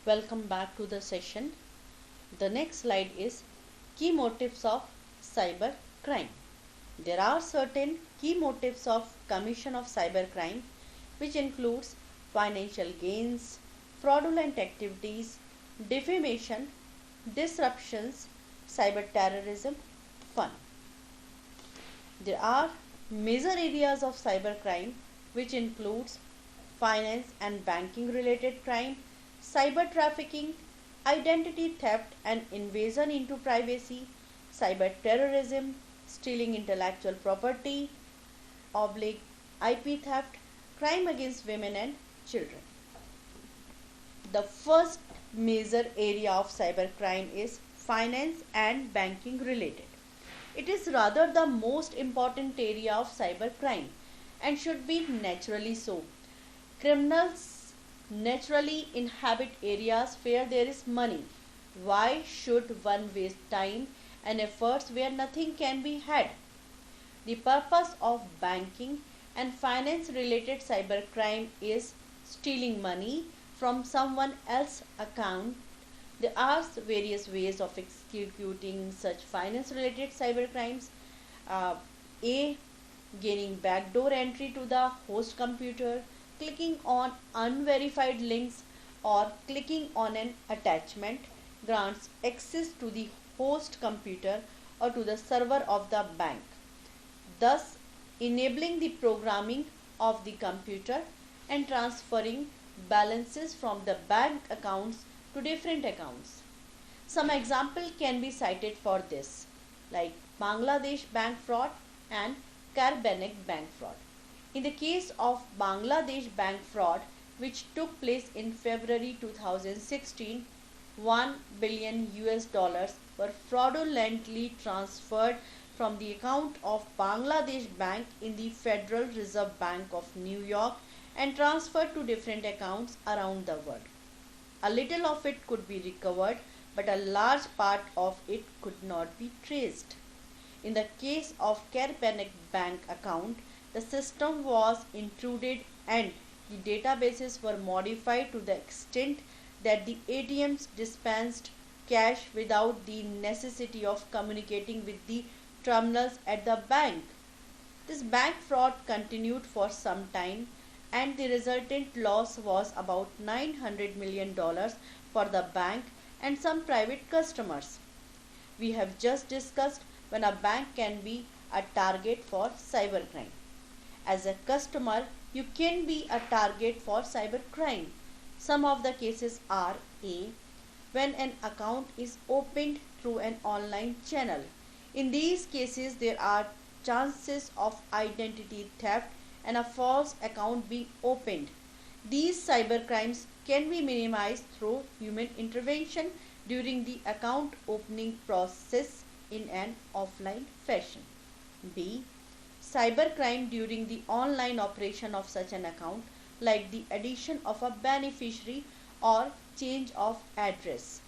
Welcome back to the session. The next slide is key motives of cyber crime. There are certain key motives of commission of cyber crime which includes financial gains, fraudulent activities, defamation, disruptions, cyber terrorism, fun. There are major areas of cyber crime which includes finance and banking related crime, cyber trafficking, identity theft and invasion into privacy, cyber terrorism, stealing intellectual property, oblique IP theft, crime against women and children. The first major area of cybercrime is finance and banking related. It is rather the most important area of cybercrime and should be naturally so. Criminals naturally inhabit areas where there is money. Why should one waste time and efforts where nothing can be had? The purpose of banking and finance related cybercrime is stealing money from someone else's account. There are various ways of executing such finance related cybercrimes. A. Gaining backdoor entry to the host computer, clicking on unverified links, or clicking on an attachment grants access to the host computer or to the server of the bank, thus enabling the programming of the computer and transferring balances from the bank accounts to different accounts. Some example can be cited for this, like Bangladesh bank fraud and Carbanek bank fraud. In the case of Bangladesh bank fraud, which took place in February 2016, 1 billion US dollars were fraudulently transferred from the account of Bangladesh Bank in the Federal Reserve Bank of New York and transferred to different accounts around the world. A little of it could be recovered, but a large part of it could not be traced. In the case of Carpanek Bank account, the system was intruded and the databases were modified to the extent that the ATMs dispensed cash without the necessity of communicating with the terminals at the bank. This bank fraud continued for some time and the resultant loss was about $900 million for the bank and some private customers. We have just discussed when a bank can be a target for cybercrime. As a customer, you can be a target for cybercrime. Some of the cases are A. When an account is opened through an online channel. In these cases, there are chances of identity theft and a false account being opened. These cybercrimes can be minimized through human intervention during the account opening process in an offline fashion. B. Cybercrime during the online operation of such an account, like the addition of a beneficiary or change of address.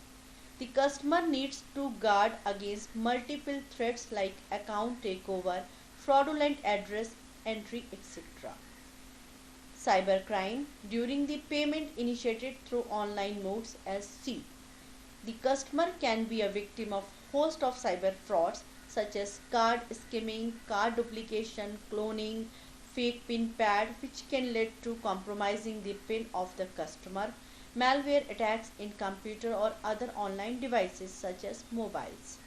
The customer needs to guard against multiple threats like account takeover, fraudulent address entry, etc. Cybercrime during the payment initiated through online modes as C. The customer can be a victim of host of cyber frauds such as card skimming, card duplication, cloning, fake PIN pad, which can lead to compromising the PIN of the customer, malware attacks in computer or other online devices such as mobiles.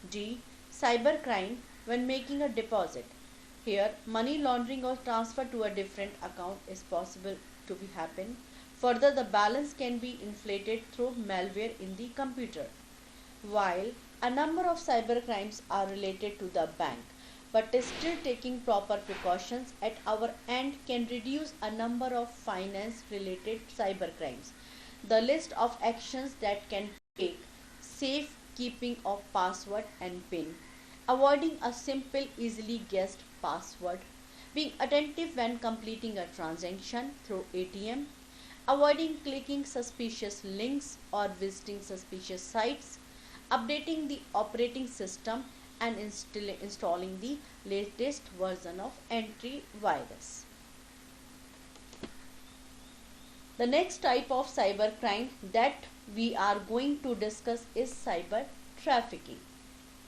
D. Cybercrime when making a deposit. Here, money laundering or transfer to a different account is possible to be happen. Further, the balance can be inflated through malware in the computer. While a number of cybercrimes are related to the bank, but still taking proper precautions at our end can reduce a number of finance related cybercrimes. The list of actions that can take: safe keeping of password and PIN, avoiding a simple easily guessed password, being attentive when completing a transaction through ATM, avoiding clicking suspicious links or visiting suspicious sites, updating the operating system and installing the latest version of antivirus. The next type of cybercrime that we are going to discuss is cyber trafficking.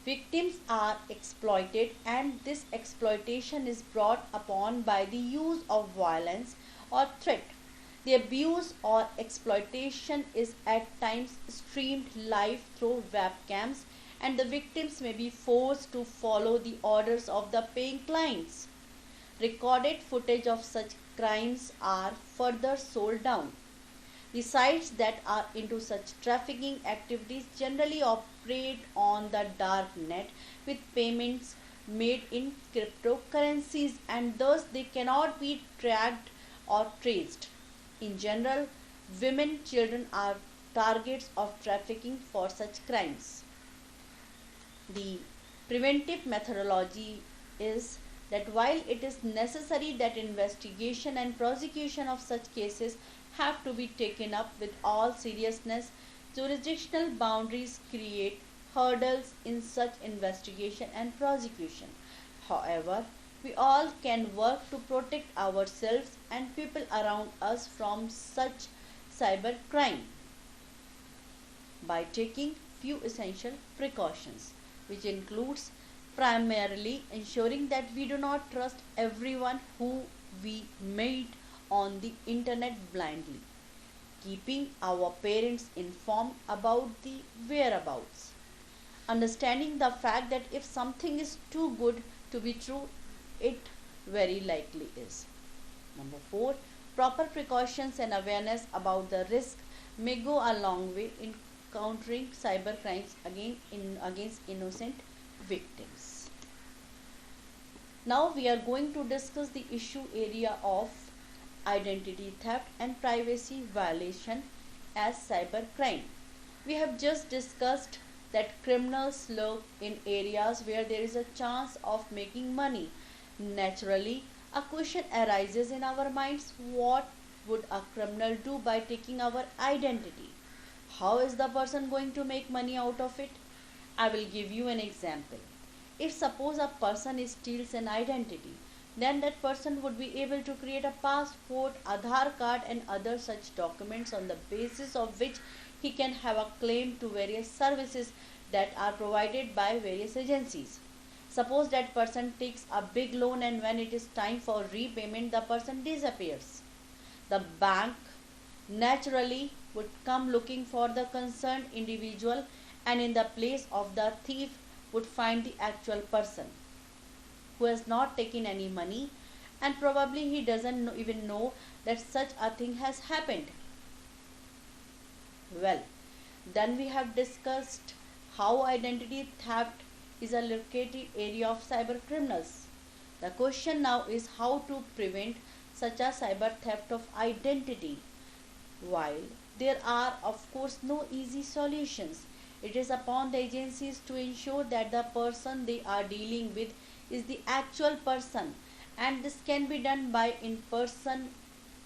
Victims are exploited, and this exploitation is brought upon by the use of violence or threat. The abuse or exploitation is at times streamed live through webcams, and the victims may be forced to follow the orders of the paying clients. Recorded footage of such crimes are further sold down. The sites that are into such trafficking activities generally operate on the dark net with payments made in cryptocurrencies, and thus they cannot be tracked or traced. In general, women, children are targets of trafficking for such crimes. The preventive methodology is that while it is necessary that investigation and prosecution of such cases have to be taken up with all seriousness, jurisdictional boundaries create hurdles in such investigation and prosecution. However, we all can work to protect ourselves and people around us from such cybercrime by taking few essential precautions, which includes primarily ensuring that we do not trust everyone who we meet on the internet blindly, keeping our parents informed about the whereabouts, understanding the fact that if something is too good to be true, it very likely is. Number 4, proper precautions and awareness about the risk may go a long way in countering cyber crimes against innocent victims. Now we are going to discuss the issue area of identity theft and privacy violation as cybercrime. We have just discussed that criminals lurk in areas where there is a chance of making money. Naturally, a question arises in our minds: what would a criminal do by taking our identity? How is the person going to make money out of it? I will give you an example. If suppose a person steals an identity, then that person would be able to create a passport, Aadhaar card and other such documents on the basis of which he can have a claim to various services that are provided by various agencies. Suppose that person takes a big loan, and when it is time for repayment, the person disappears. The bank naturally would come looking for the concerned individual, and in the place of the thief would find the actual person who has not taken any money, and probably he doesn't even know that such a thing has happened. Well, then we have discussed how identity theft is a lucrative area of cyber criminals. The question now is how to prevent such a cyber theft of identity. While there are of course no easy solutions, it is upon the agencies to ensure that the person they are dealing with is the actual person, and this can be done by in-person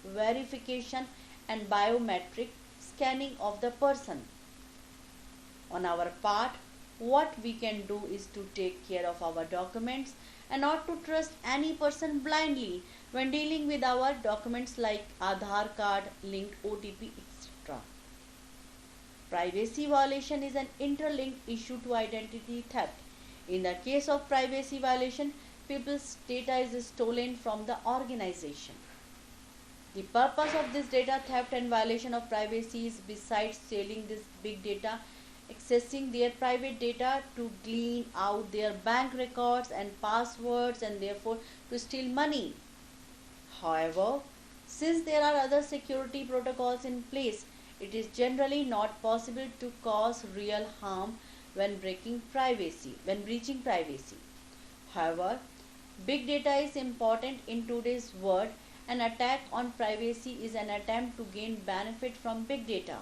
verification and biometric scanning of the person. On our part, what we can do is to take care of our documents and not to trust any person blindly when dealing with our documents like Aadhaar card, linked OTP, etc. Privacy violation is an interlinked issue to identity theft. In the case of privacy violation, people's data is stolen from the organization. The purpose of this data theft and violation of privacy is, besides stealing this big data, accessing their private data to glean out their bank records and passwords, and therefore to steal money. However, since there are other security protocols in place, it is generally not possible to cause real harm when breaching privacy. However, big data is important in today's world. An attack on privacy is an attempt to gain benefit from big data.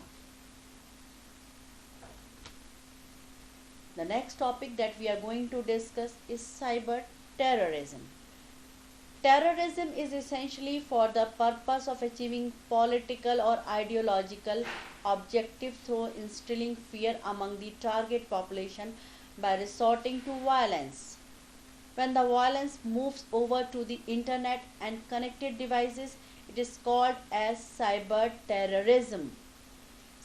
The next topic that we are going to discuss is cyber terrorism. Terrorism is essentially for the purpose of achieving political or ideological objective through instilling fear among the target population by resorting to violence. When the violence moves over to the internet and connected devices, It is called as cyber terrorism.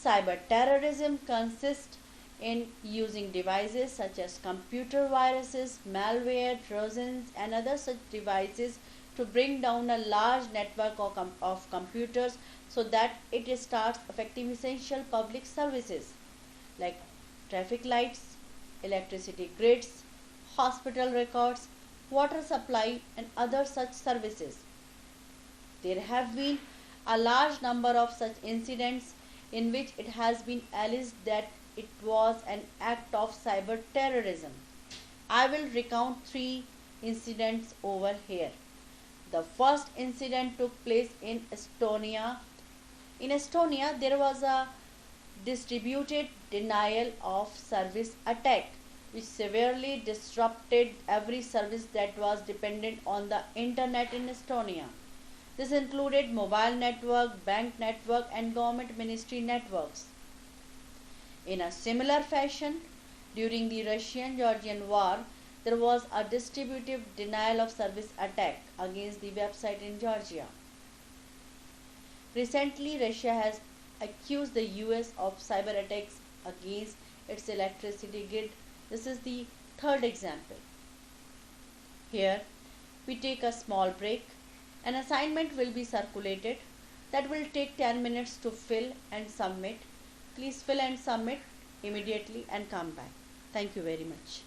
Cyber terrorism consists in using devices such as computer viruses, malware, trojans, and other such devices to bring down a large network of computers so that it starts affecting essential public services like traffic lights, electricity grids, hospital records, water supply, and other such services. There have been a large number of such incidents in which it has been alleged that it was an act of cyber terrorism. I will recount three incidents over here. The first incident took place in Estonia. In Estonia, there was a distributed denial of service attack which severely disrupted every service that was dependent on the internet in Estonia. This included mobile network, bank network, and government ministry networks. In a similar fashion, during the Russian-Georgian War, there was a distributive denial of service attack against the website in Georgia. Recently, Russia has accused the US of cyber attacks against its electricity grid. This is the third example. Here, we take a small break. An assignment will be circulated that will take 10 minutes to fill and submit. Please fill and submit immediately and come back. Thank you very much.